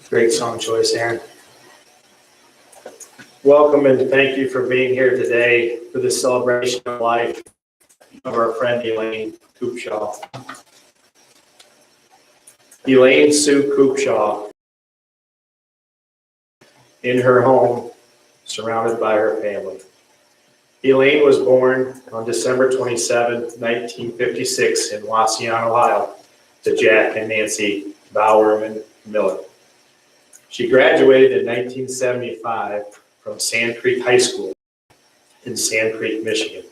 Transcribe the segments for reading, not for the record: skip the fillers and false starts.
Great song choice, Aaron. Welcome and thank you for being here today for the celebration of life of our friend Elaine Coopshaw. Elaine Sue Coopshaw, in her home, surrounded by her family. Elaine was born on December 27, 1956 in Wauseon, Ohio, to Jack and Nancy Bowerman Miller. She graduated in 1975 from Sand Creek High School in Sand Creek, Michigan.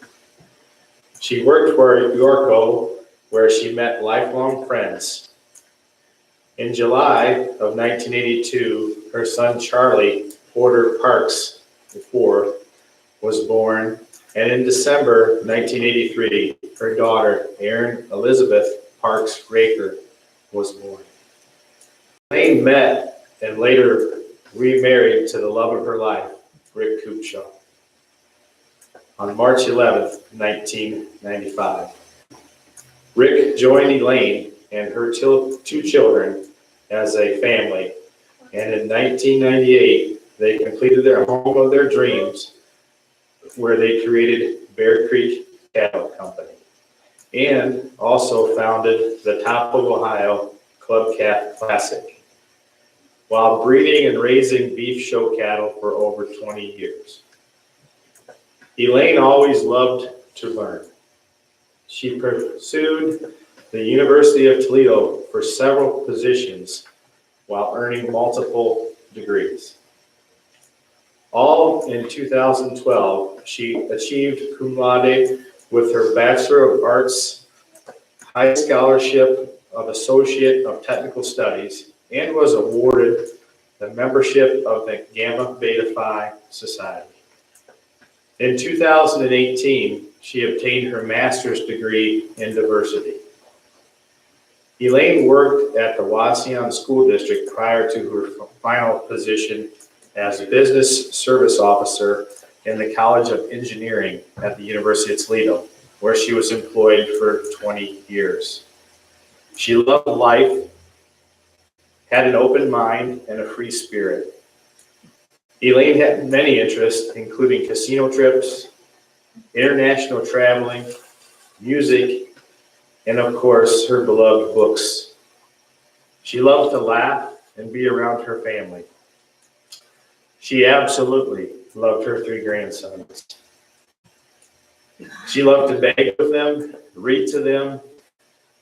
She worked for Yorko, where she met lifelong friends. In July of 1982, her son Charlie Porter Parks IV was born, and in December 1983, her daughter Erin Elizabeth Parks Raker was born. Elaine met and later remarried to the love of her life, Rick Coopshaw, on March 11, 1995. Rick joined Elaine and her two children as a family, and in 1998, they completed their home of their dreams, where they created Bear Creek Cattle Company, and also founded the Top of Ohio Club Calf Classic, while breeding and raising beef show cattle for over 20 years. Elaine always loved to learn. She pursued the University of Toledo for several positions while earning multiple degrees. All in 2012, she achieved cum laude with her Bachelor of Arts, High Scholarship of Associate of Technical Studies, and was awarded the membership of the Gamma Beta Phi Society. In 2018, she obtained her master's degree in diversity. Elaine worked at the Wauseon School District prior to her final position as Business Service Officer in the College of Engineering at the University of Toledo, where she was employed for 20 years. She loved life, had an open mind, and a free spirit. Elaine had many interests, including casino trips, international traveling, music, and of course, her beloved books. She loved to laugh and be around her family. She absolutely loved her 3 grandsons. She loved to bake with them, read to them.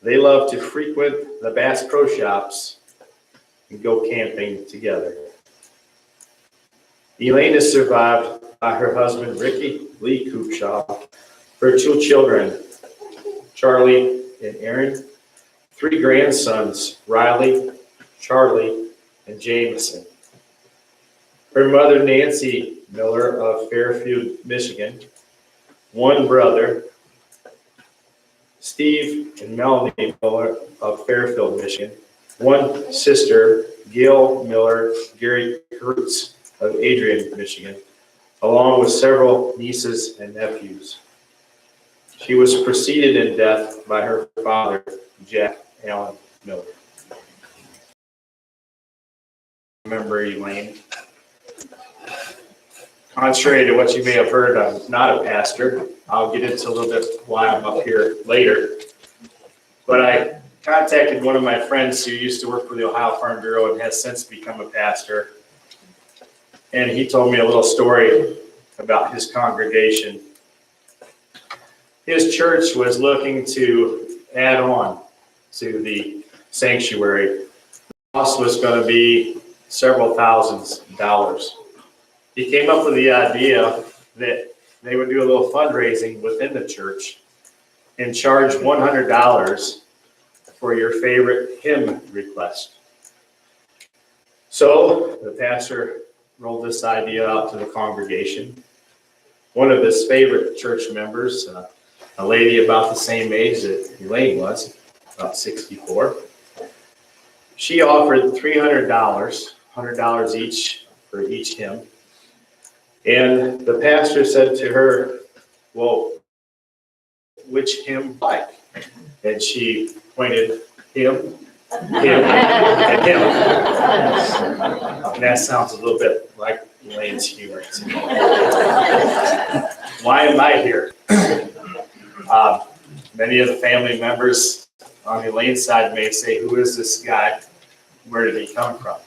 They loved to frequent the Bass Pro Shops and go camping together. Elaine is survived by her husband, Ricky Lee Coopshaw, her 2 children, Charlie and Aaron, 3 grandsons, Riley, Charlie, and Jameson. Her mother, Nancy Miller of Fairfield, Michigan, 1 brother, Steve and Melanie Miller of Fairfield, Michigan, 1 sister, Gail Miller, Gary Kurtz of Adrian, Michigan, along with several nieces and nephews. She was preceded in death by her father, Jack Allen Miller. Remember Elaine. Contrary to what you may have heard, I'm not a pastor. I'll get into a little bit why I'm up here later. But I contacted one of my friends who used to work for the Ohio Farm Bureau and has since become a pastor. And he told me a little story about his congregation. His church was looking to add on to the sanctuary. The cost was going to be several thousands of dollars. He came up with the idea that they would do a little fundraising within the church and charge $100 for your favorite hymn request. So the pastor rolled this idea out to the congregation. One of his favorite church members, a lady about the same age that Elaine was, about 64, she offered $300, $100 each for each hymn. And the pastor said to her, well, which him like? And she pointed him, and him. And that sounds a little bit like Elaine's humor. Why am I here? Many of the family members on Elaine's side may say, who is this guy? Where did he come from?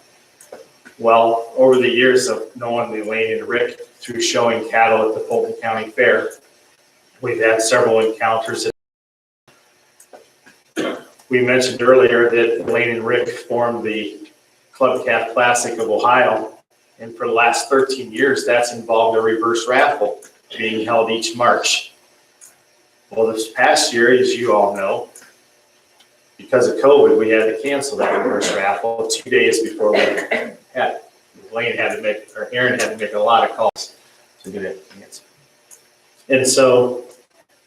Well, over the years of knowing Elaine and Rick through showing cattle at the Fulton County Fair, we've had several encounters. We mentioned earlier that Elaine and Rick formed the Club Calf Classic of Ohio, and for the last 13 years, that's involved a reverse raffle being held each March. Well, this past year, as you all know, because of COVID, we had to cancel that reverse raffle 2 days before we had it. Elaine had to make, or Aaron had to make a lot of calls to get it canceled. And so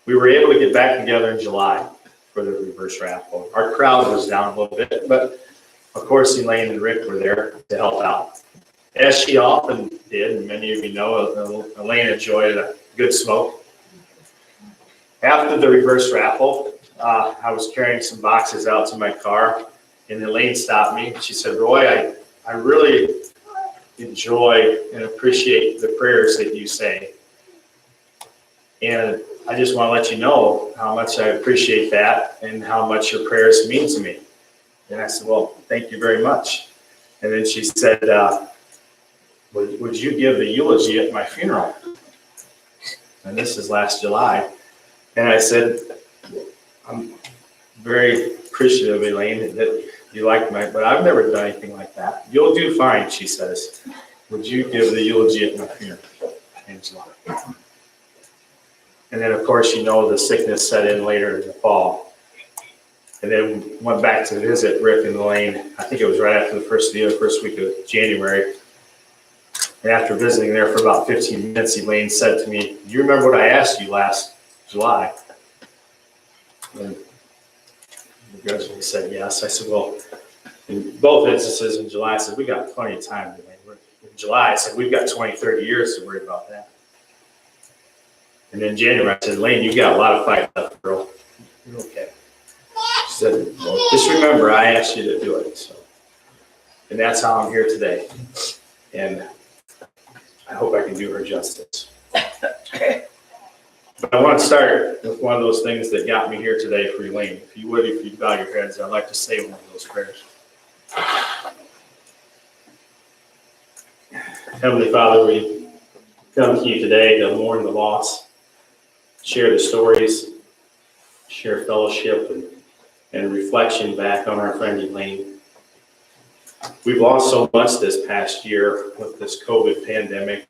we were able to get back together in July for the reverse raffle. Our crowd was down a little bit, but of course, Elaine and Rick were there to help out. As she often did, and many of you know, Elaine enjoyed a good smoke. After the reverse raffle, I was carrying some boxes out to my car, and Elaine stopped me. She said, Roy, I really enjoy and appreciate the prayers that you say. And I just want to let you know how much I appreciate that and how much your prayers mean to me. And I said, well, thank you very much. And then she said, would you give the eulogy at my funeral? And this is last July. And I said, I'm very appreciative, Elaine, that you like but I've never done anything like that. You'll do fine, she says. Would you give the eulogy at my funeral in July? And then, of course, you know, the sickness set in later in the fall. And then went back to visit Rick and Elaine. I think it was right after the first week of January. And after visiting there for about 15 minutes, Elaine said to me, you remember what I asked you last July? And I gradually said yes. I said, well, in both instances in July, I said, we got plenty of time. In July, I said, we've got 20, 30 years to worry about that. And then in January, I said, Elaine, you got a lot of fight left, girl. You're okay. She said, well, just remember, I asked you to do it. So, and that's how I'm here today. And I hope I can do her justice. But I want to start with one of those things that got me here today for Elaine. If you would, if you'd bow your heads, I'd like to say one of those prayers. Heavenly Father, we come to you today to mourn the loss, share the stories, share fellowship and reflection back on our friend Elaine. We've lost so much this past year with this COVID pandemic.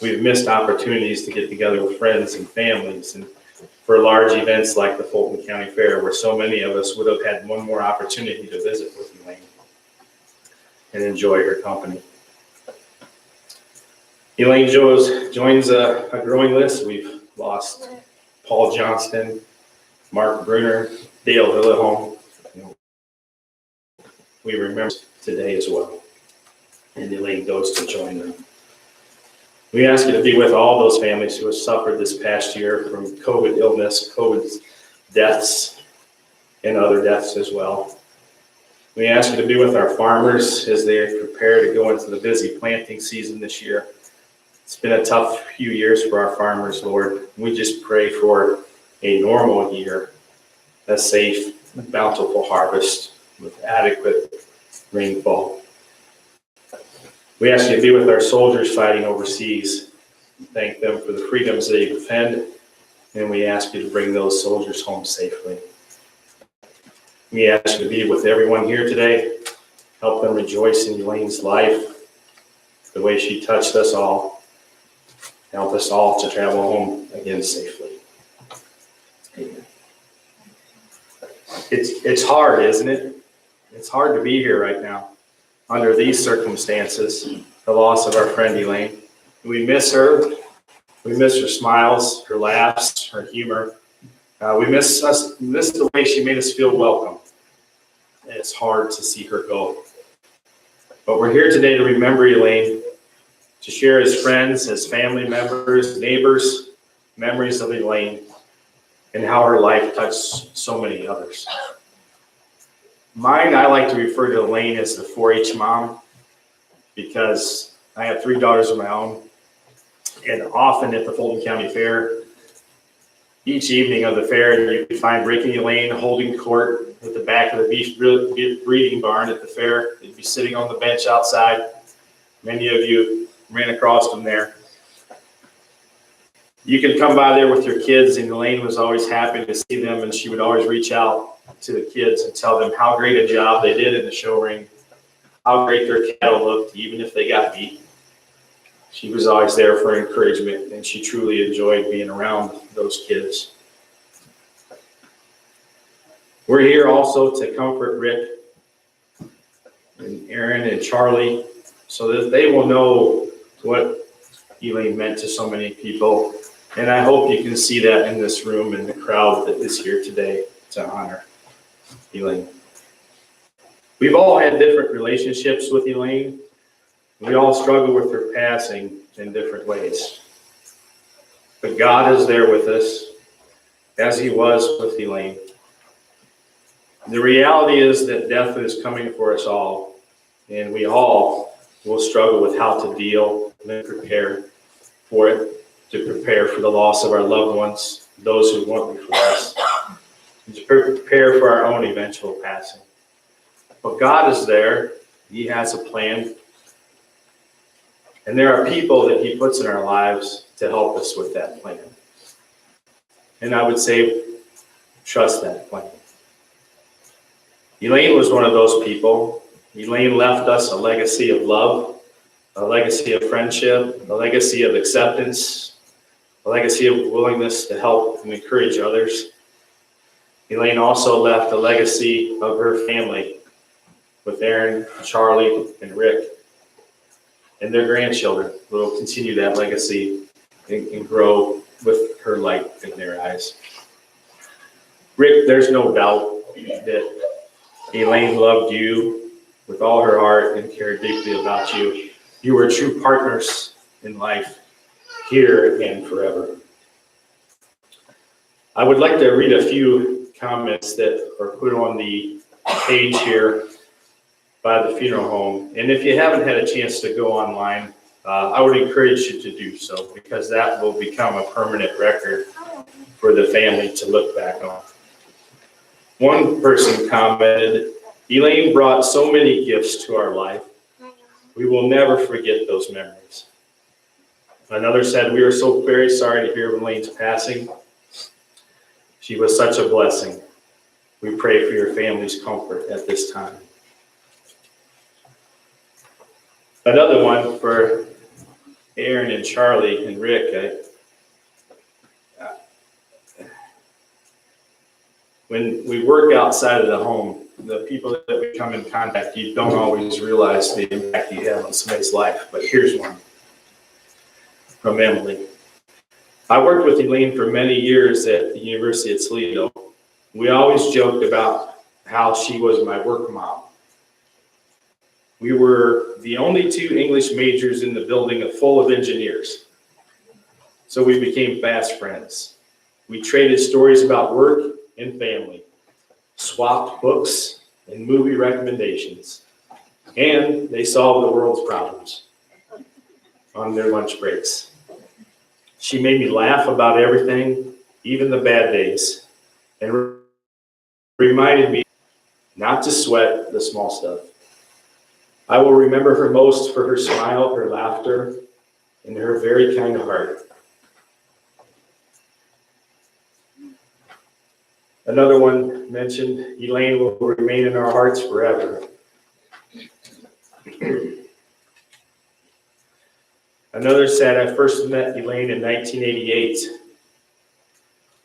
We've missed opportunities to get together with friends and families, and for large events like the Fulton County Fair, where so many of us would have had one more opportunity to visit with Elaine and enjoy her company. Elaine joins a growing list. We've lost Paul Johnston, Mark Bruner, Dale Hillehome. We remember today as well. And Elaine goes to join them. We ask you to be with all those families who have suffered this past year from COVID illness, COVID deaths, and other deaths as well. We ask you to be with our farmers as they prepare to go into the busy planting season this year. It's been a tough few years for our farmers, Lord. We just pray for a normal year, a safe, bountiful harvest with adequate rainfall. We ask you to be with our soldiers fighting overseas. Thank them for the freedoms they defend, and we ask you to bring those soldiers home safely. We ask you to be with everyone here today. Help them rejoice in Elaine's life, the way she touched us all. Help us all to travel home again safely. Amen. It's hard, isn't it? It's hard to be here right now under these circumstances, the loss of our friend Elaine. We miss her. We miss her smiles, her laughs, her humor. We miss the way she made us feel welcome. And it's hard to see her go. But we're here today to remember Elaine, to share as friends, as family members, neighbors, memories of Elaine and how her life touched so many others. Mine, I like to refer to Elaine as the 4-H mom because I have 3 daughters of my own, and often at the Fulton County Fair, each evening of the fair, you can find Rick and Elaine holding court at the back of the beef breeding barn at the fair. They'd be sitting on the bench outside. Many of you ran across them there. You could come by there with your kids, and Elaine was always happy to see them, and she would always reach out to the kids and tell them how great a job they did in the show ring, how great their cattle looked, even if they got beat. She was always there for encouragement, and she truly enjoyed being around those kids. We're here also to comfort Rick and Aaron and Charlie so that they will know what Elaine meant to so many people. And I hope you can see that in this room and the crowd that is here today to honor Elaine. We've all had different relationships with Elaine. We all struggle with her passing in different ways. But God is there with us, as he was with Elaine. The reality is that death is coming for us all, and we all will struggle with how to deal and prepare for it, to prepare for the loss of our loved ones, those who went before us, and to prepare for our own eventual passing. But God is there. He has a plan. And there are people that he puts in our lives to help us with that plan. And I would say, trust that plan. Elaine was one of those people. Elaine left us a legacy of love, a legacy of friendship, a legacy of acceptance, a legacy of willingness to help and encourage others. Elaine also left a legacy of her family with Aaron, Charlie, and Rick. And their grandchildren will continue that legacy and grow with her light in their eyes. Rick, there's no doubt that Elaine loved you with all her heart and cared deeply about you. You were true partners in life, here and forever. I would like to read a few comments that are put on the page here by the funeral home. And if you haven't had a chance to go online, I would encourage you to do so, because that will become a permanent record for the family to look back on. One person commented, Elaine brought so many gifts to our life. We will never forget those memories. Another said, we are so very sorry to hear of Elaine's passing. She was such a blessing. We pray for your family's comfort at this time. Another one for Aaron and Charlie and Rick. When we work outside of the home, the people that we come in contact, you don't always realize the impact you have on somebody's life. But here's one from Emily. I worked with Elaine for many years at the University of Toledo. We always joked about how she was my work mom. We were the only 2 English majors in the building full of engineers. So we became fast friends. We traded stories about work and family, swapped books and movie recommendations, and they solved the world's problems on their lunch breaks. She made me laugh about everything, even the bad days, and reminded me not to sweat the small stuff. I will remember her most for her smile, her laughter, and her very kind heart. Another one mentioned, Elaine will remain in our hearts forever. Another said, I first met Elaine in 1988,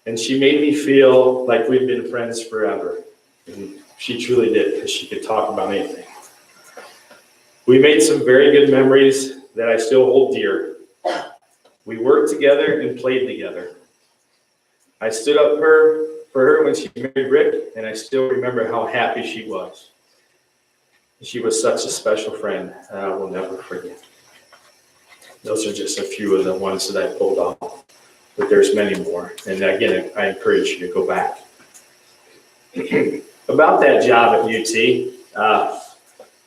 and she made me feel like we'd been friends forever. And she truly did, because she could talk about anything. We made some very good memories that I still hold dear. We worked together and played together. I stood up for her when she married Rick, and I still remember how happy she was. She was such a special friend, and I will never forget. Those are just a few of the ones that I pulled off. but there's many more. And again, I encourage you to go back. About that job at UT,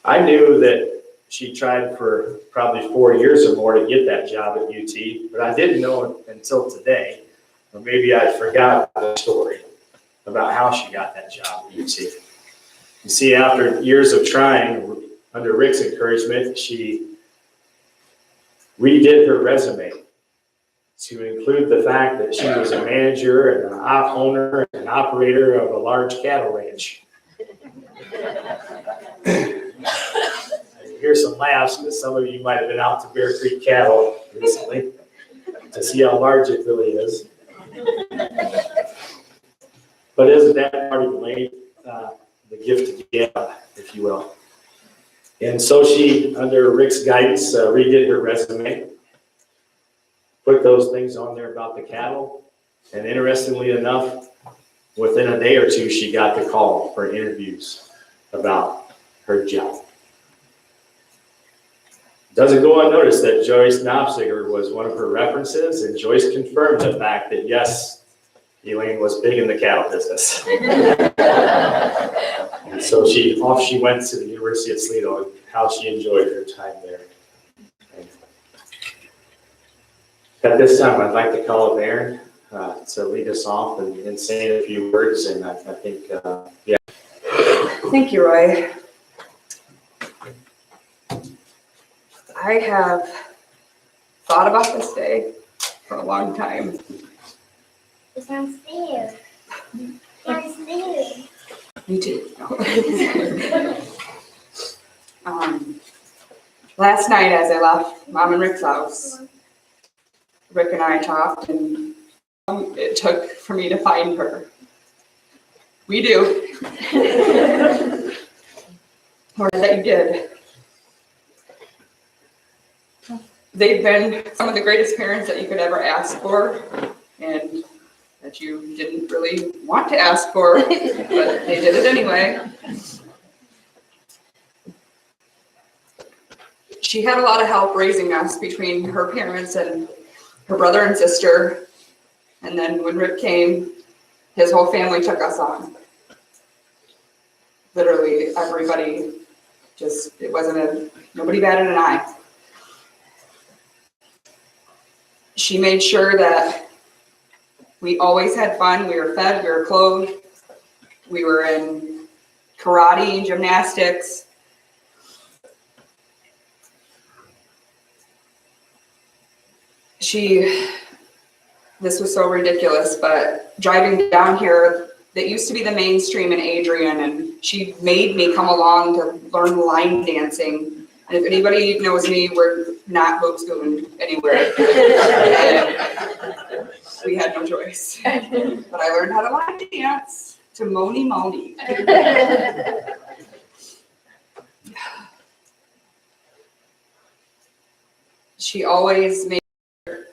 I knew that she tried for probably 4 years or more to get that job at UT, but I didn't know until today, or maybe I forgot the story about how she got that job at UT. You see, after years of trying, under Rick's encouragement, she redid her resume to include the fact that she was a manager and an owner and operator of a large cattle ranch. Here's some laughs, because some of you might have been out to Bear Creek Cattle recently to see how large it really is. But isn't that part of Elaine, the gift to give, if you will? And so she, under Rick's guidance, redid her resume, put those things on there about the cattle, and interestingly enough, within a day or two, she got the call for interviews about her job. Doesn't go unnoticed that Joyce Knopfziger was one of her references, and Joyce confirmed the fact that yes, Elaine was big in the cattle business. And so off she went to the University of Toledo, and how she enjoyed her time there. At this time, I'd like to call up Aaron to lead us off and say a few words, and I think, yeah. Thank you, Roy. I have thought about this day for a long time. It's downstairs. Downstairs. Me too. Last night as I left Mom and Rick's house, Rick and I talked, and it took for me to find her. We do. Or that you did. They've been some of the greatest parents that you could ever ask for, and that you didn't really want to ask for, but they did it anyway. She had a lot of help raising us between her parents and her brother and sister. And then when Rick came, his whole family took us on. Literally everybody, it wasn't nobody batted an eye. She made sure that we always had fun. We were fed, we were clothed, we were in karate, gymnastics. This was so ridiculous, but driving down here, that used to be the mainstream in Adrian, and she made me come along to learn line dancing. And if anybody knows me, we're not going anywhere. We had no choice. But I learned how to line dance to Moni Moni. She always made sure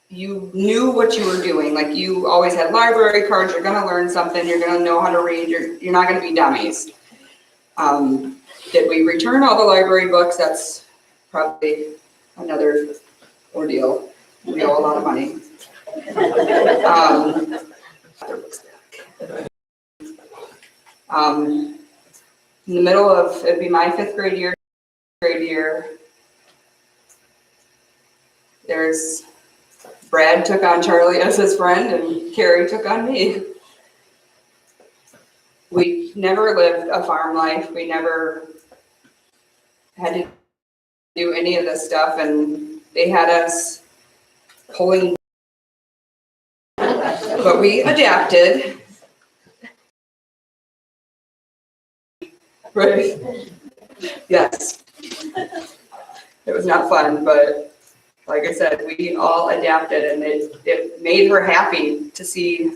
you knew what you were doing. Like, you always had library cards. You're going to learn something. You're going to know how to read. You're not going to be dummies. Did we return all the library books? That's probably another ordeal. We owe a lot of money. In the middle of, it'd be my 5th grade year, there's Brad took on Charlie as his friend, and Carrie took on me. We never lived a farm life. We never had to do any of this stuff, and they had us pulling, but we adapted. Right? Yes. It was not fun, but like I said, we all adapted, and it made her happy to see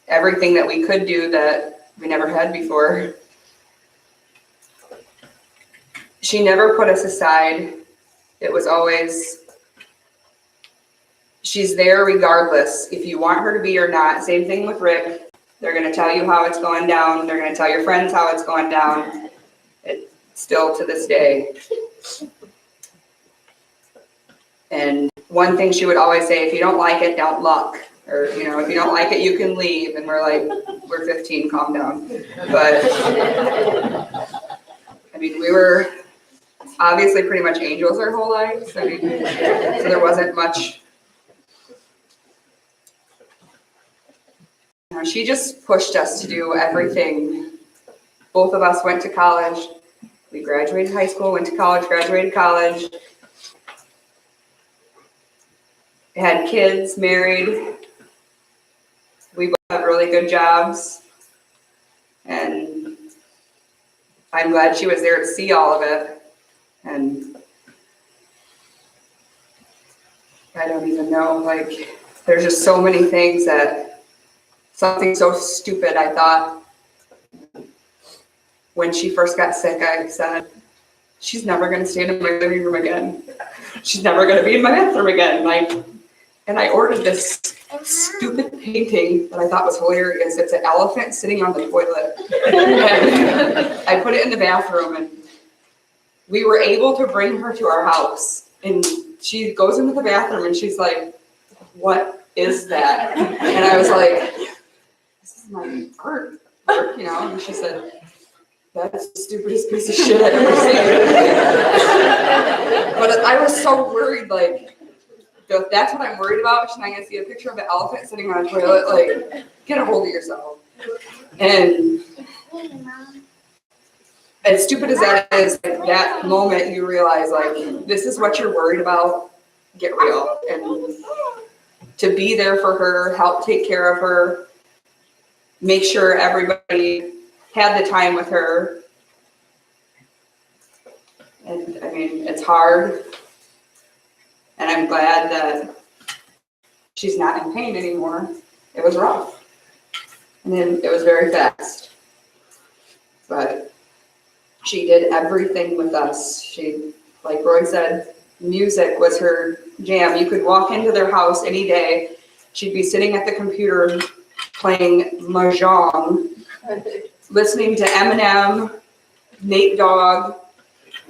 everything that we could do that we never had before. She never put us aside. It was always, she's there regardless if you want her to be or not. Same thing with Rick. They're going to tell you how it's going down. They're going to tell your friends how it's going down. It's still to this day. And one thing she would always say, if you don't like it, don't look. Or, you know, if you don't like it, you can leave. And we're like, we're 15, calm down. But, I mean, we were obviously pretty much angels our whole lives. I mean, so there wasn't much. You know, she just pushed us to do everything. Both of us went to college. We graduated high school, went to college, graduated college. Had kids, married. We both had really good jobs. And I'm glad she was there to see all of it. And I don't even know, like, there's just so many things that, something so stupid, I thought, when she first got sick, I said, she's never going to stand in my living room again. She's never going to be in my bathroom again. And I ordered this stupid painting that I thought was hilarious. It's an elephant sitting on the toilet. And I put it in the bathroom, and we were able to bring her to our house. And she goes into the bathroom and she's like, what is that? And I was like, this is my art, you know? And she said, that's the stupidest piece of shit I've ever seen. But I was so worried, like, if that's what I'm worried about, she's not gonna see a picture of an elephant sitting on a toilet, like, get a hold of yourself. And as stupid as that is, like, that moment you realize, like, this is what you're worried about, get real. And to be there for her, help take care of her, make sure everybody had the time with her. And I mean, it's hard. And I'm glad that she's not in pain anymore. It was rough. And then it was very fast. But she did everything with us. She, like Roy said, music was her jam. You could walk into their house any day. She'd be sitting at the computer playing Mahjong, listening to Eminem, Nate Dogg,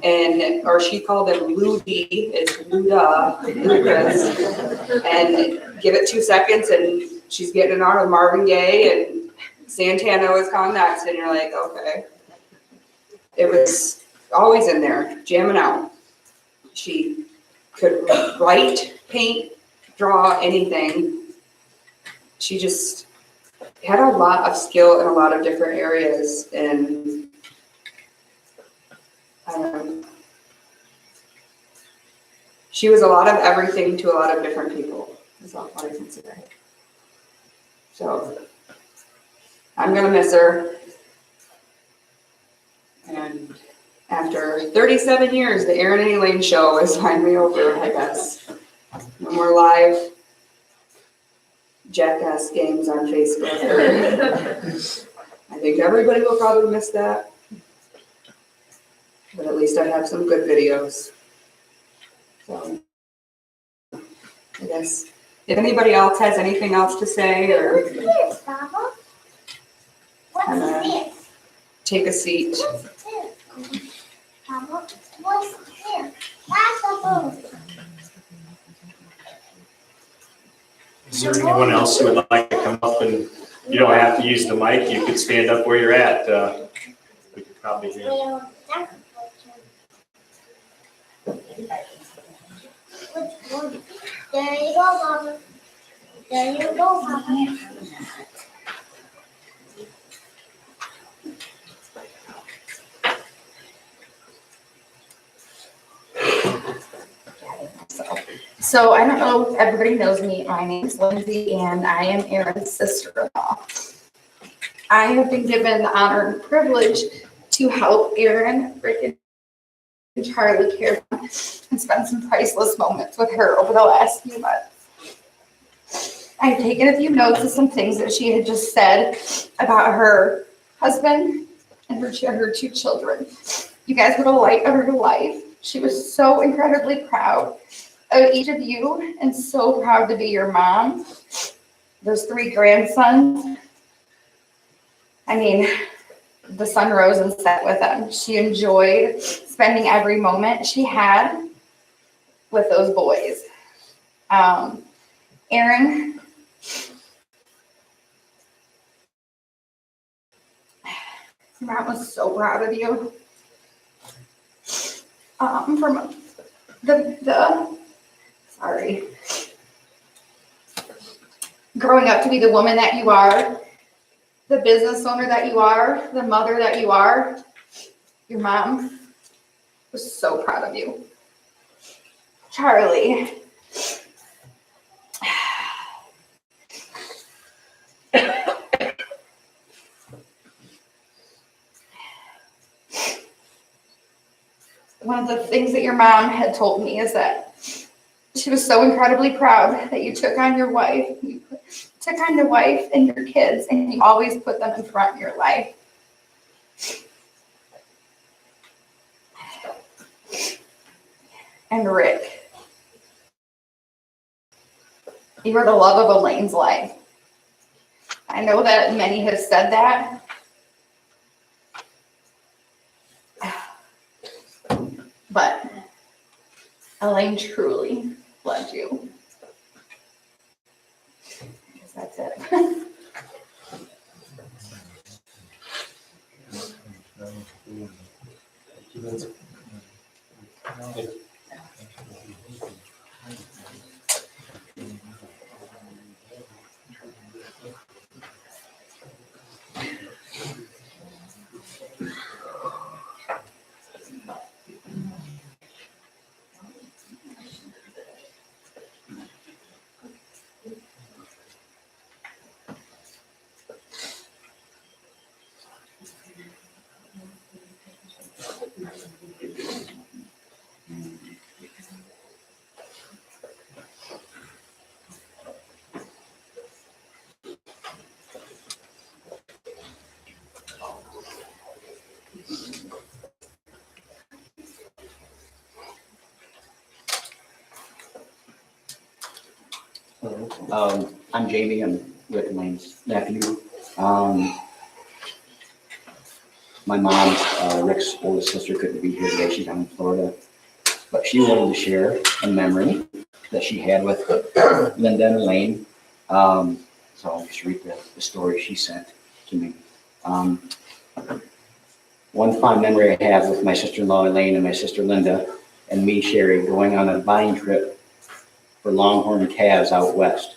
or she called him Ludi, it's Luda, Lucas, and give it 2 seconds and she's getting on with Marvin Gaye and Santana was coming next, and you're like, okay. It was always in there, jamming out. She could write, paint, draw, anything. She just had a lot of skill in a lot of different areas, and she was a lot of everything to a lot of different people, is all I can say. So I'm gonna miss her. And after 37 years, the Aaron and Elaine show is finally over, I guess. No more live Jackass games on Facebook. I think everybody will probably miss that. But at least I have some good videos. So, I guess, if anybody else has anything else to say, or What's this, Papa? What's this? take a seat. What's this? Papa, what's this? That's a boat. Is there anyone else who would like to come up, and you don't have to use the mic, you could stand up where you're at. We could probably hear. Well, that's a boat. Which one? There you go, Papa. There you go, Papa. So I don't know if everybody knows me. My name's Lindsay, and I am Aaron's sister-in-law. I have been given the honor and privilege to help Aaron, Rick, and Charlie care for and spend some priceless moments with her over the last few months. I've taken a few notes of some things that she had just said about her husband and her 2 children. You guys were the light of her life. She was so incredibly proud of each of you and so proud to be your mom. Those 3 grandsons. I mean, the sun rose and set with them. She enjoyed spending every moment she had with those boys. Aaron, Matt was so proud of you. From sorry, growing up to be the woman that you are, the business owner that you are, the mother that you are, your mom was so proud of you. Charlie. One of the things that your mom had told me is that she was so incredibly proud that you took on your wife, you took on your wife and your kids, and you always put them in front of your life. And Rick, you are the love of Elaine's life. I know that many have said that. But Elaine truly loved you. I guess that's it. I'm Jamie. I'm Rick Elaine's nephew. My mom, Rick's oldest sister, couldn't be here today. She's down in Florida. But she wanted to share a memory that she had with Linda and Elaine. So I'll just read the story she sent to me. One fond memory I have with my sister-in-law Elaine and my sister Linda and me, Sherry, going on a buying trip for longhorn calves out west.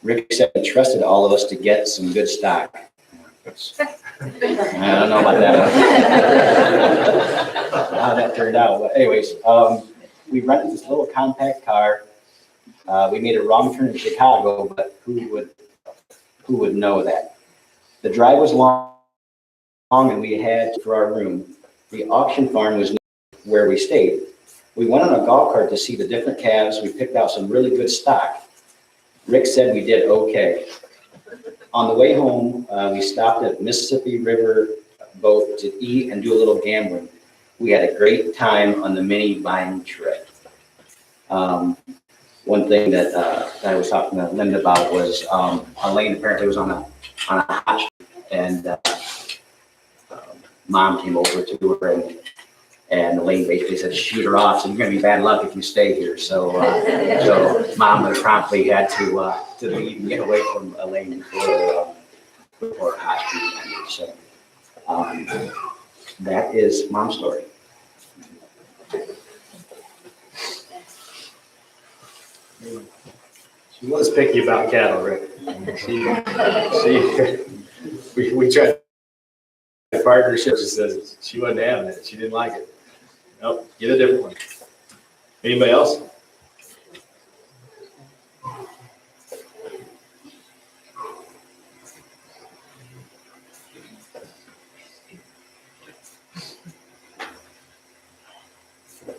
Rick said he trusted all of us to get some good stock. I don't know about that. How that turned out. But anyways, we rented this little compact car. We made a wrong turn in Chicago, but who would know that? The drive was long and we had for our room. The auction farm was where we stayed. We went on a golf cart to see the different calves. We picked out some really good stock. Rick said we did okay. On the way home, we stopped at Mississippi River boat to eat and do a little gambling. We had a great time on the mini buying trip. One thing that I was talking to Linda about was Elaine apparently was on a hot streak, and Mom came over to her and Elaine basically said, shoot her off, so you're gonna be bad luck if you stay here. So Mom promptly had to leave and get away from Elaine before hot streak ended. So that is Mom's story. She was picky about cattle, Rick. We tried the partnership. She says she wasn't having it. She didn't like it. Nope, get a different one. Anybody else?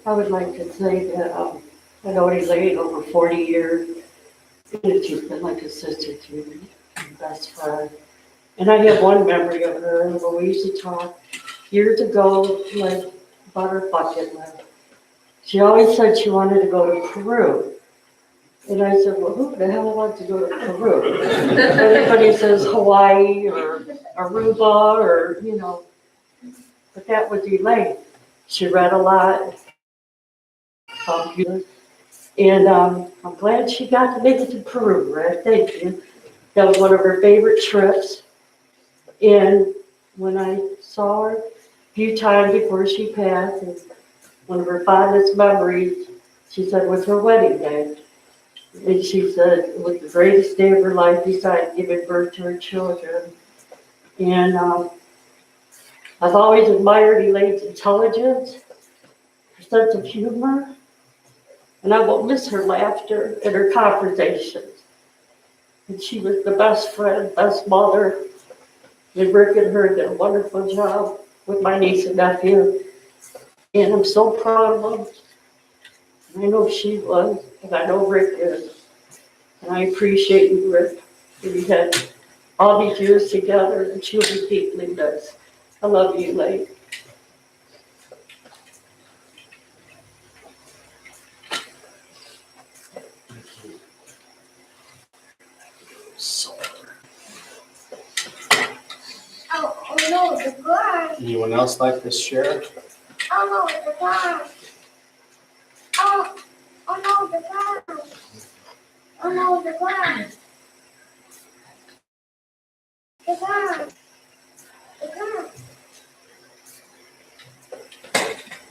I would like to say that I know Elaine over 40 years, and she's been like a sister to me, and best friend. And I have one memory of her when we used to talk years ago, like about her bucket list. She always said she wanted to go to Peru. And I said, well, who the hell wants to go to Peru? Everybody says Hawaii or Aruba or, you know, but that was Elaine. She read a lot. And I'm glad she got to make it to Peru, right? Thank you. That was one of her favorite trips. And when I saw her a few times before she passed, and one of her fondest memories, she said, was her wedding day. And she said it was the greatest day of her life besides giving birth to her children. And I've always admired Elaine's intelligence, her sense of humor, and I won't miss her laughter and her conversations. And she was the best friend, best mother. And Rick and her did a wonderful job with my niece and nephew. And I'm so proud of them. And I know she was, and I know Rick is. And I appreciate you, Rick. We had all these years together, and she'll be deeply missed. I love you, Elaine. Oh no, the glass. Anyone else like to share? Oh no, the glass. Oh no, the glass. Oh no, the glass. The glass. The glass.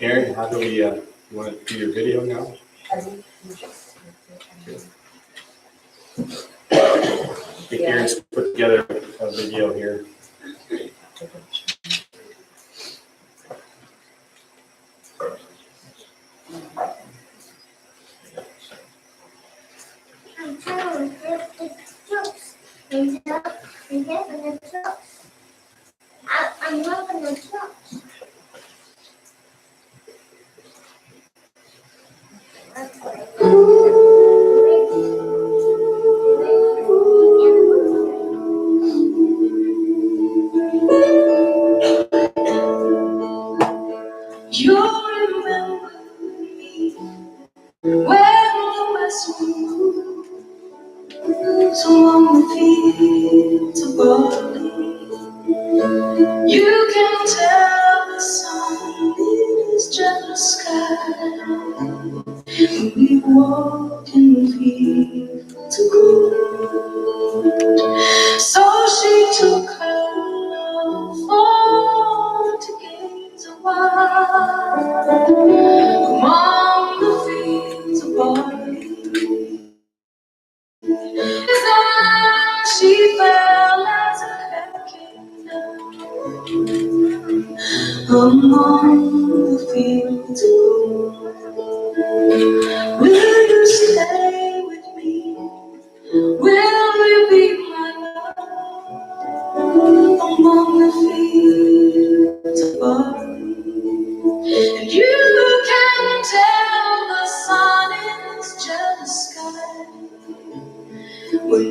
Aaron, how do we, you want to do your video now? I think Aaron's put together a video here. I'm trying to get the trucks. And getting the trucks. I'm loving the trucks. You remember me when the west wind moves along the fields of barley. You can tell the sun is just sky. We walk in the fields of gold. So she took her love for to gaze a while among the fields of barley. Then she fell as a hurricane among the fields of gold. Will you stay with me? Will you be my love among the fields of barley? And you can tell the sun is jealous sky when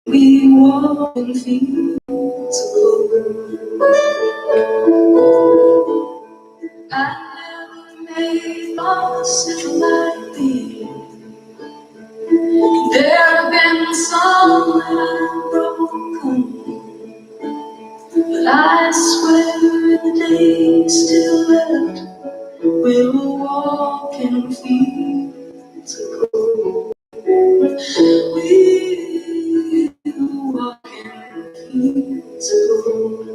we walk in fields of gold. I never made promises like these. There have been some that I've broken, but I swear in the days still left, we'll walk in fields of gold. We'll walk in fields of gold.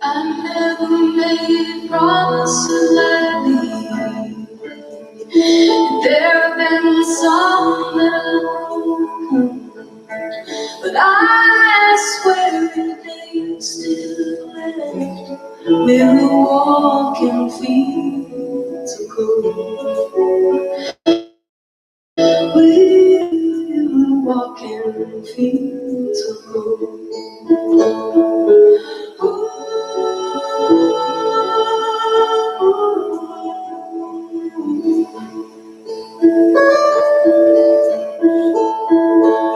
I never made promises like these. There have been some that I've broken, but I swear in the days still left, we'll walk to go. We'll walk in fields of gold.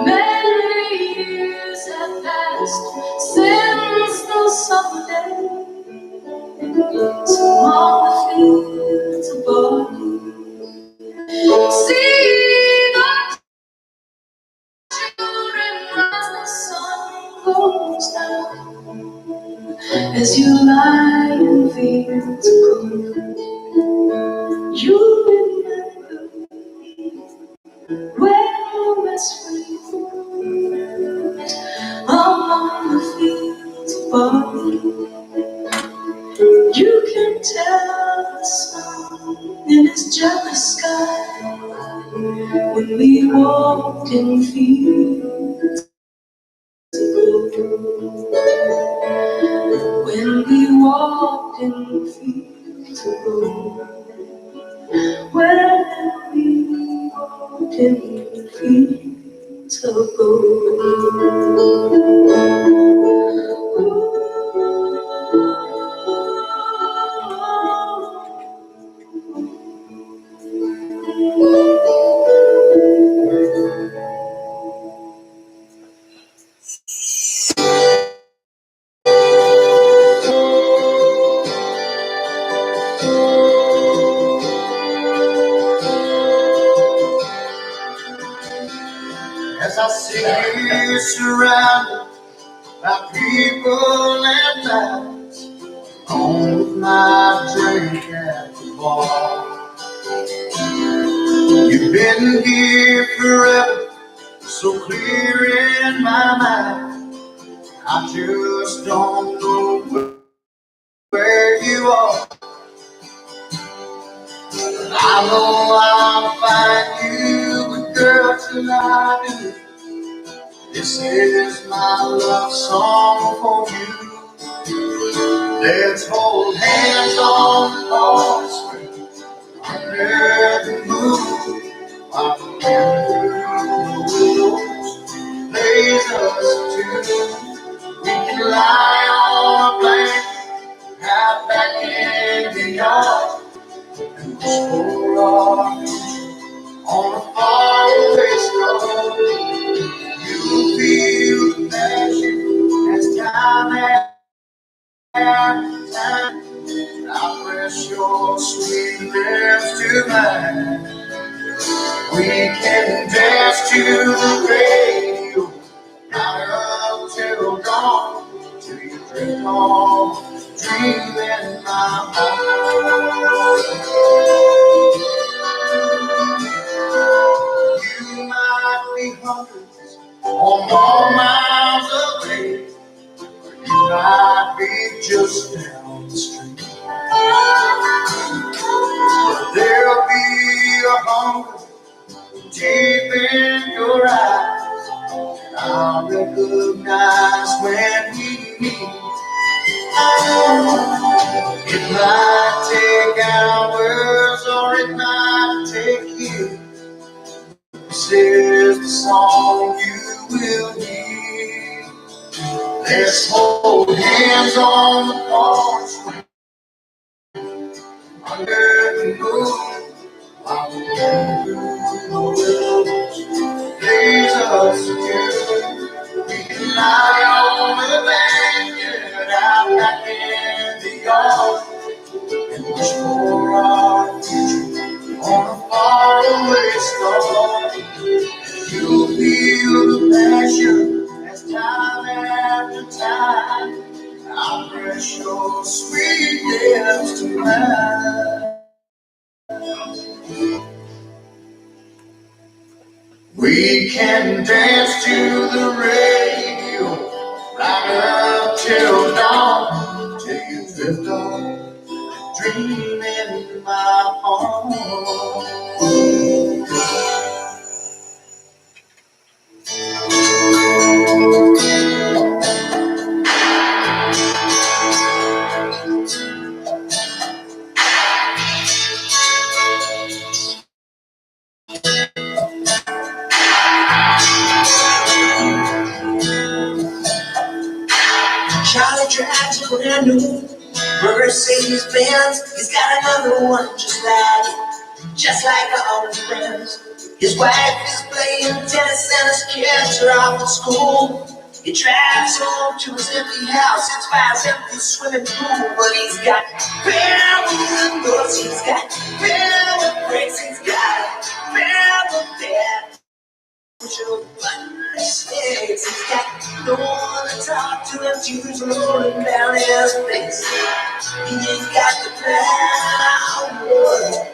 Many years have passed since those summer days among the fields of barley. See the children as the sun goes down, as you lie in fields of gold. You remember when you best friend among the fields of barley. You can tell the sun in his jealous sky when we walked in fields of gold. When we walked in fields of gold. When we walked in fields of As I see you surrounded by people and lights, on with my drink at the bar. You've been here forever, so clear in my mind. I just don't know where you are. But I know I'll find you a girl till I do. This is my love song for you. Let's hold hands on the porch under the moon while the wind blows plays us tune. We can lie on a blanket out back in the yard and whisper on a faraway star. You'll feel the passion as time after time. I press your sweet lips to mine. We can dance to the radio right up till dawn, till you drift off, dreaming in my mind. You might be hundreds or more miles away. You might be just down the street. But there'll be a hunger deep in your eyes I'll recognize when we meet. It might take hours or it might take years. This is the song you will hear. Let's hold hands on the porch under the moon while the wind plays us tune. We can lie on the blanket out back in the yard and wish for our future on a faraway star. You'll feel the passion as time after time I press your sweet lips to mine. We can dance to the radio right up till dawn, till you drift off, dreaming in my arms. new Mercedes Benz. He's got another one just like all his friends. His wife is playing tennis and his kids are off at school. He drives home to his empty house, it's by his empty swimming pool. But he's got power windows, he's got power brakes, he's got power bed. Mistakes. He's got no one to talk to him, tears rolling down his face. He ain't got the power.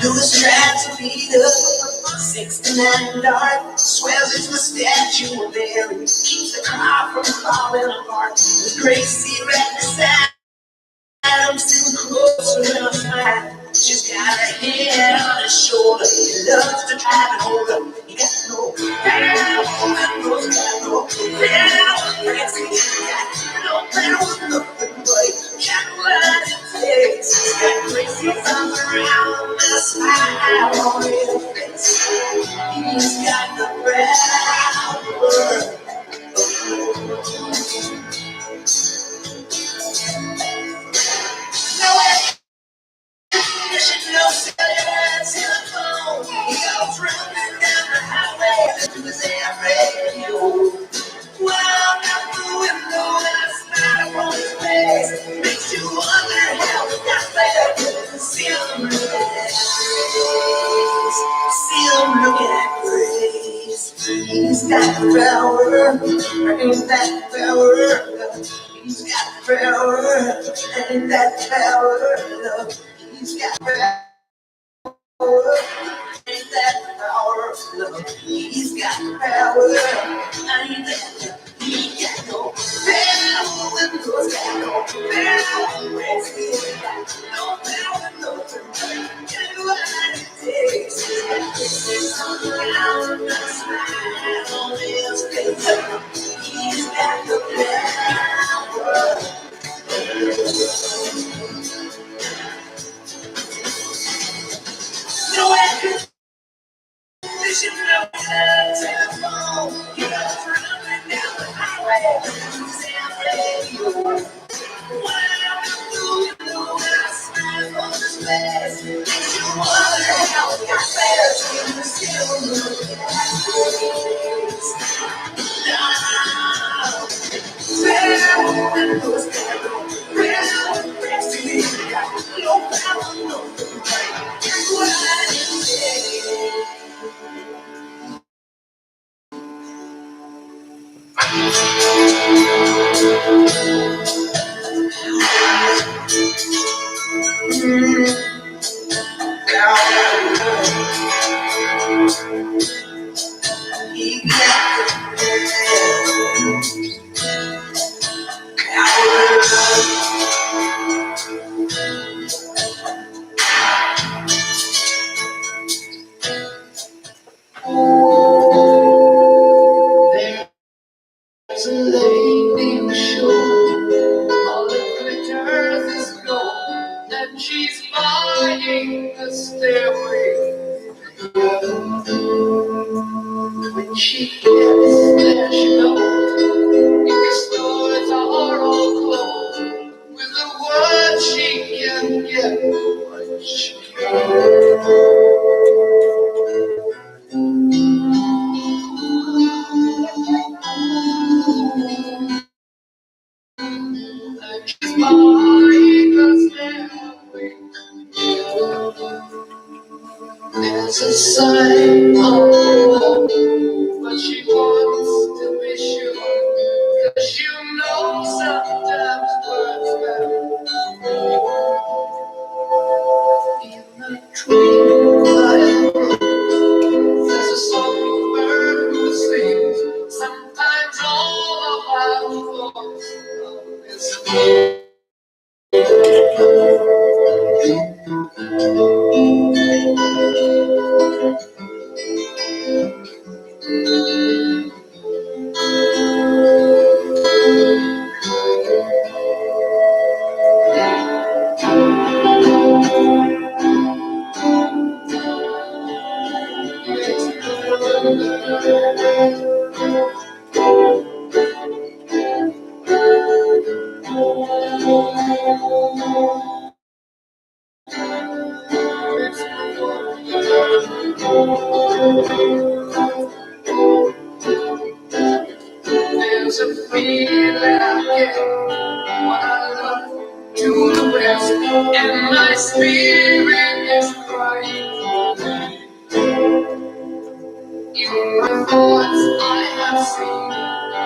Louis tries to beat up 69 dark, swears it's the statue of Mary, keeps the car from falling apart. With Gracie right beside, I'm sitting closer than a smile. She's got her head on his shoulder, he loves to drive and hold her. He got no power, windows, got no power, Gracie, he got no power, nothing but he got what it takes. He's got Gracie's arms around and a smile on his face. He's got the power. You should know cellular telephone. He goes running down the highway to his AM radio. Well, out the window and I smile upon his face. Makes you wonder how he got there. See him looking at Grace. See him looking at Grace. He's got the power. Ain't that power? He's got the power. Ain't that power? He's got power. Ain't that power? He's got power. Ain't that? He got no power. Windows got no power. He's got no power. No power. Get what it takes. He's got this around the smile on his face. He's got the power. No one you should know that telephone. He goes running down the highway to his AM radio. Wow, the window and I smile on his face. Makes you wonder how he got there. He was still looking at Grace. Now, power windows got no power. Grace to me got no power, no power. That's what I say. There's a lady who's sure all that glitters is gold, and she's buying the stairway to heaven. When she gets there, she knows if the stores are all closed, with the word she can get what she can. She's buying the stairway. There's a sign on the wall, but she wants to be sure, 'cause you know sometimes words matter. In the tree by the road, there's a songbird who sings. Sometimes all of our thoughts are missing. that I get what I love to the west, and my spirit is crying. In my thoughts I have seen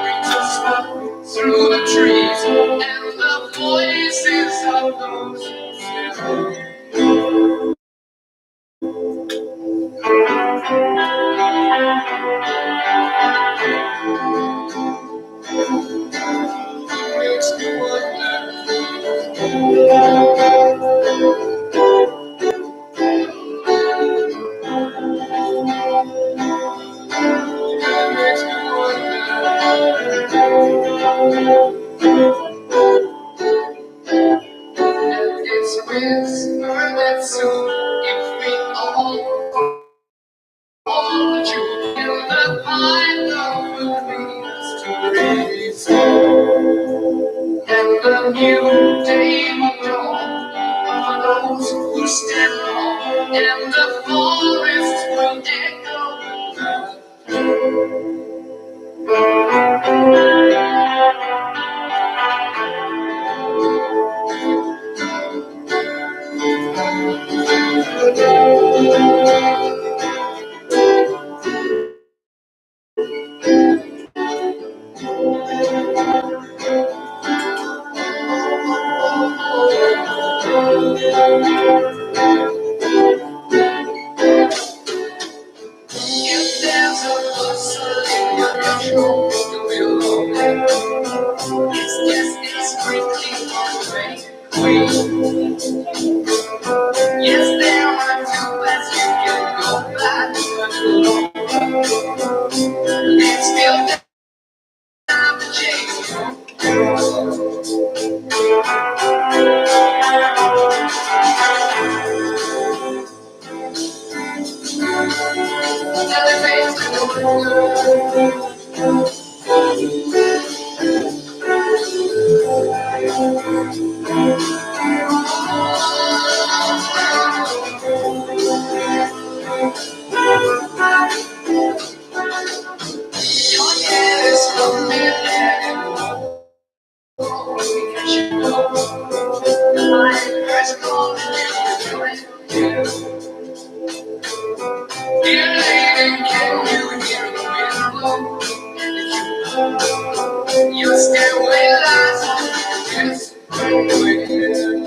creatures smoke through the trees, and the voices of those who sleep. Makes me and it's whispered that soon, if we all hold you in the pine that will lead us to peace, and the new day will dawn for those who stand alone, and the forest will echo. If there's a person in your control, you'll be alone. It's just it's strictly on yes, there are two paths you can go back, but alone. It's still time to change. Elevates your head is coming back. Because you know the light is calling you. Dear lady, can you hear the wind blow? Your stairway lies on this way.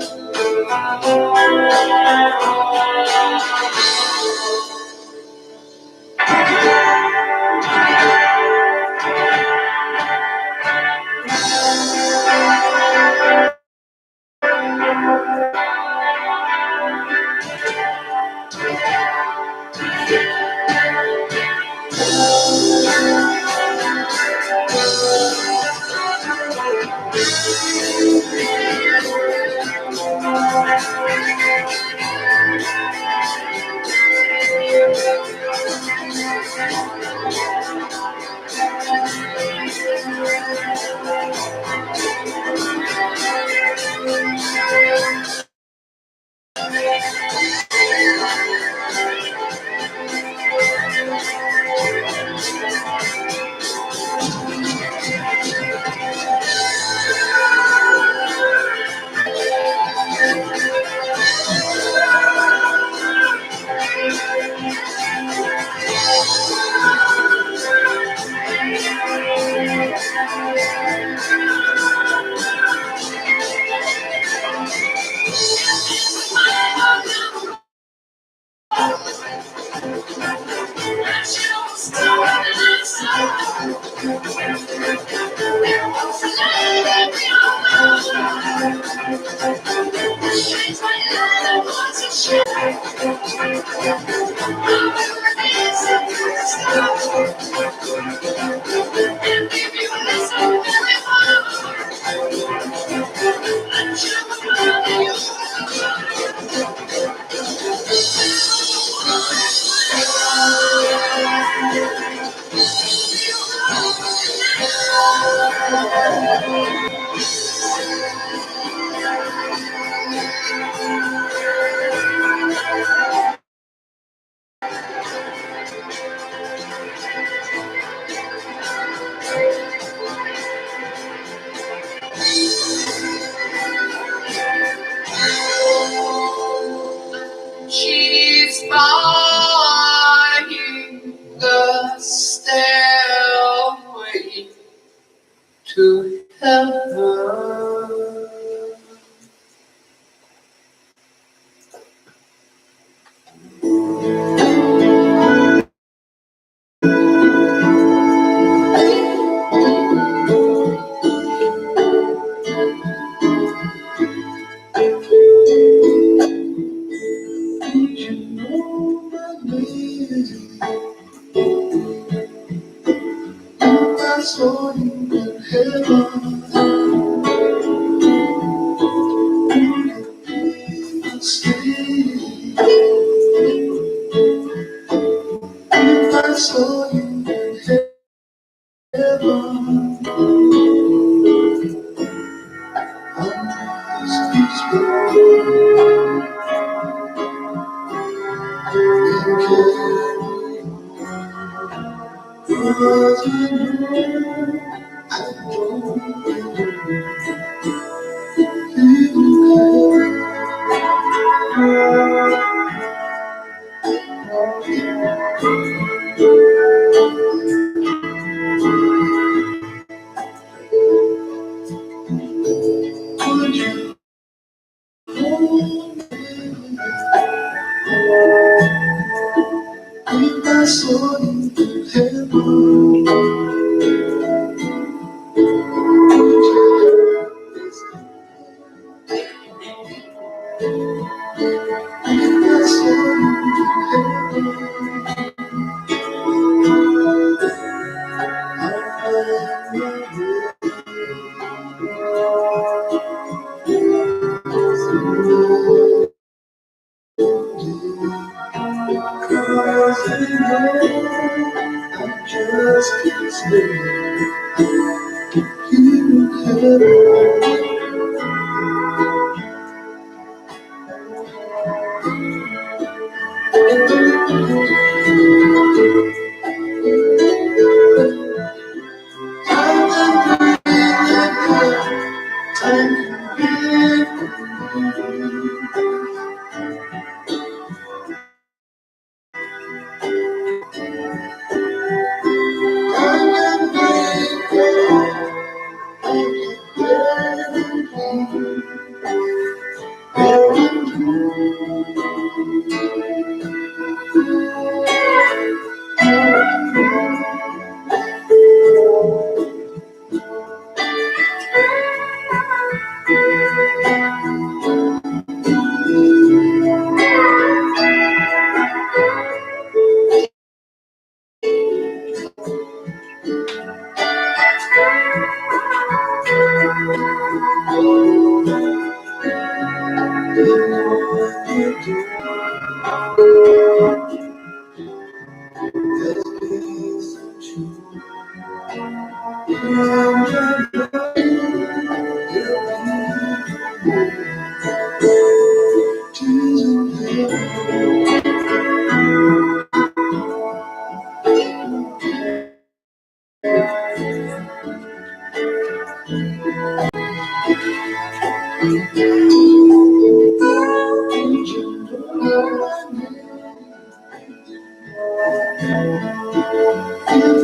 stairway to heaven. I saw you in heaven. I saw you in heaven. I saw you in heaven. Just can't stay in heaven.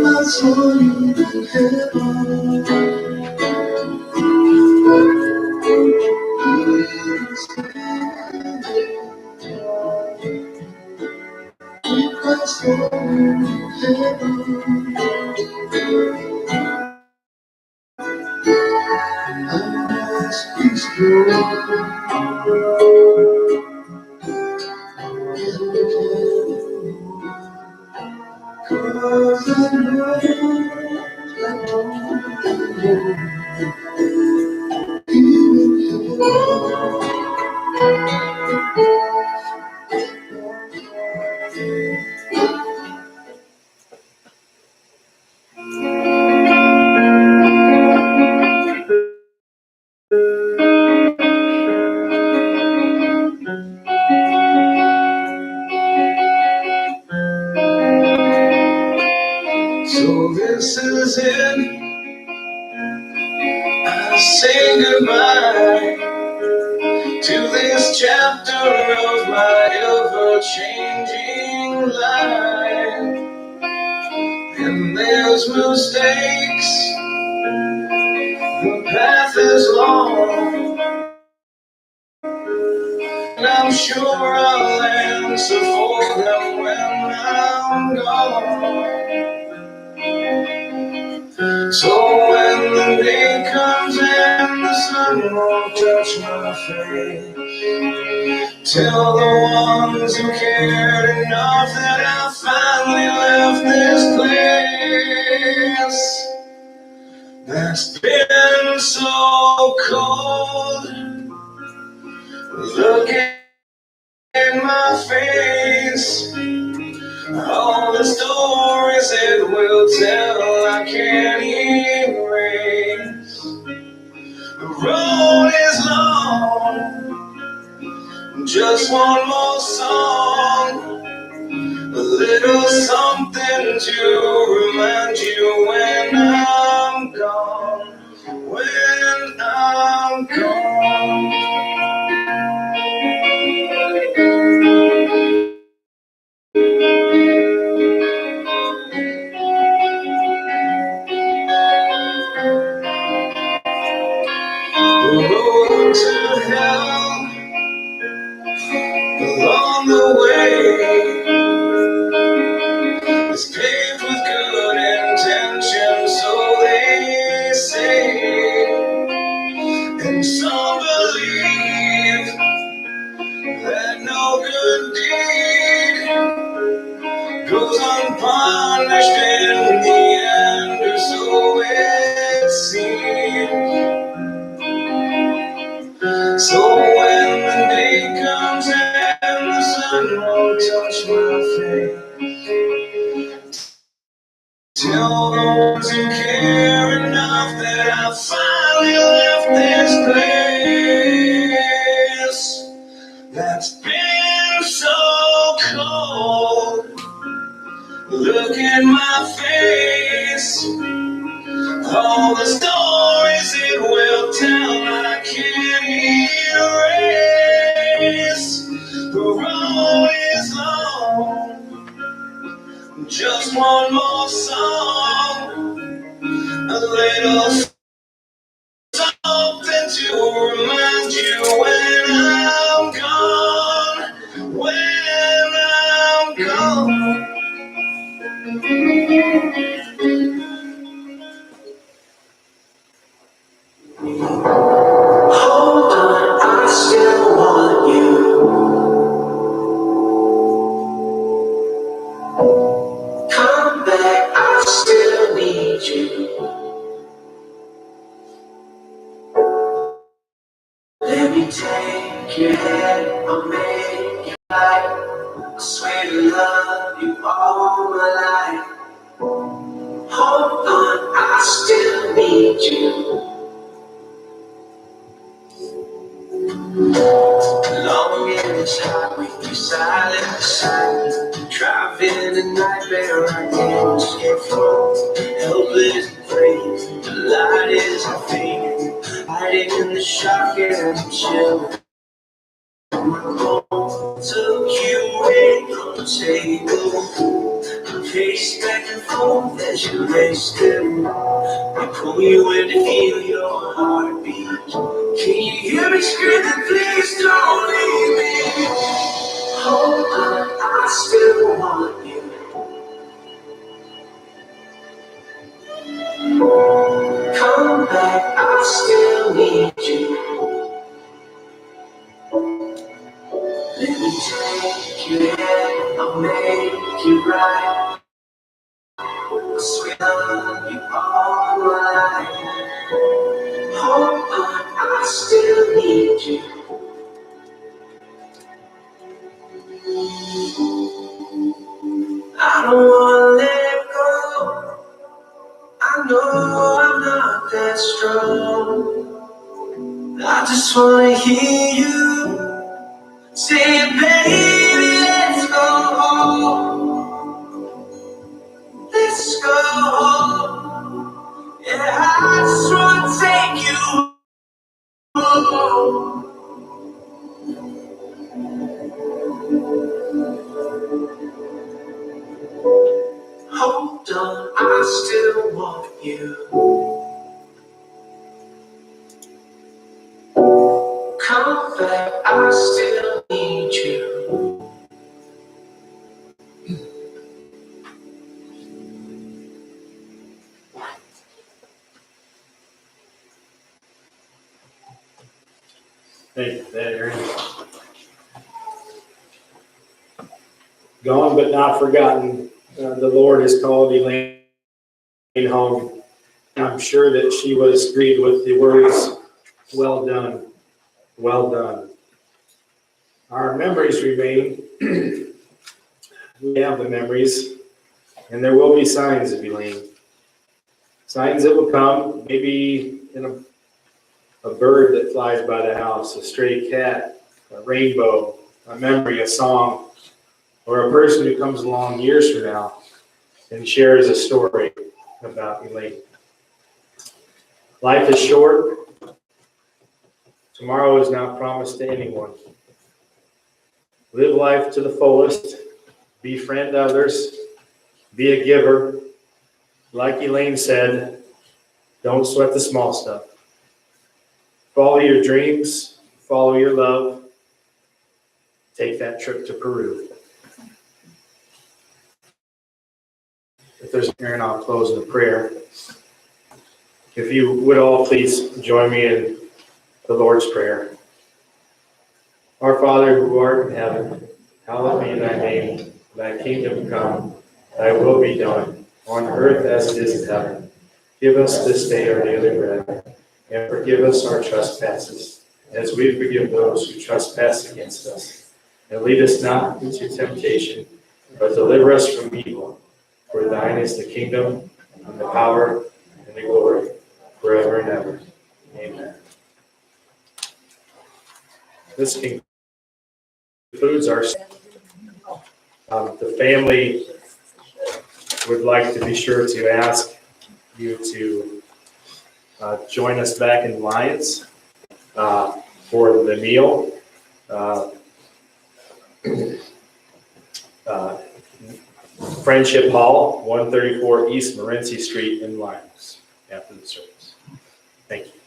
I saw you in heaven. I saw you in heaven. I must be strong. Cause I know I don't So this is it. I say goodbye to this chapter of my ever-changing life. and there's mistakes. The path is long, and I'm sure I'll answer for them when I'm gone. So when the day comes and the sun won't touch my face, tell the ones who cared enough that I finally left this place that's been so cold. Look in my face, all the stories it will tell I can't erase. The road is long, just one more song, a little something to remind you when I'm gone, when I'm gone. The road to hell along the way is paved with good intentions, so they say, and some believe that no good deed goes unpunished in the end, or so it seems. So when the day comes and the sun won't touch my face, tell the ones who care enough that I finally left this place that's been so cold. Look in my face, all the stories it will tell I can't erase. The road is long, just one more song, a little something to remind you when I'm gone, when I'm gone. Hold on, I still want you. Come back, I still need you. Let me take your hand, I'll make it right. I swear to love you all my life. Hold on, I still need you. Long in this highway, you silent beside me. Driving a nightmare I can't escape from. Helpless and free, the light isn't fading. Hiding in the shock and I'm chilling. My phone took you in on the table. I pace back and forth as you lay still. I pull you in to feel your heartbeat. Can you hear me screaming, please don't leave me? Hold on, I still want you. Come back, I still need you. Let me take your hand, I'll make you right. I swear I love you all my life. Hold on, I still need you. I don't wanna let go. I know I'm not that strong. I just wanna hear you say, baby, let's go home. Let's go home. Yeah, I just wanna take you home. Hold on, I still want you. Come back, I still need you. Thank you for that, Adrian. Gone but not forgotten. The Lord has called Elaine home. I'm sure that she was greeted with the words, "Well done, well done." Our memories remain. We have the memories, and there will be signs of Elaine. Signs that will come, maybe in a bird that flies by the house, a stray cat, a rainbow, a memory, a song, or a person who comes along years from now and shares a story about Elaine. Life is short. Tomorrow is not promised to anyone. Live life to the fullest. Befriend others. Be a giver. Like Elaine said, don't sweat the small stuff. Follow your dreams. Follow your love. Take that trip to Peru. If there's an Aaron, I'll close in a prayer. If you would all please join me in the Lord's Prayer. Our Father who art in heaven, hallowed be thy name. Thy kingdom come, thy will be done, on earth as it is in heaven. Give us this day our daily bread, and forgive us our trespasses, as we forgive those who trespass against us. And lead us not into temptation, but deliver us from evil. For thine is the kingdom, and the power, and the glory, forever and ever. Amen. This concludes our. The family would like to be sure to ask you to join us back in Lions for the meal. Friendship Hall, 134 East Morenci Street in Lions after the service. Thank you.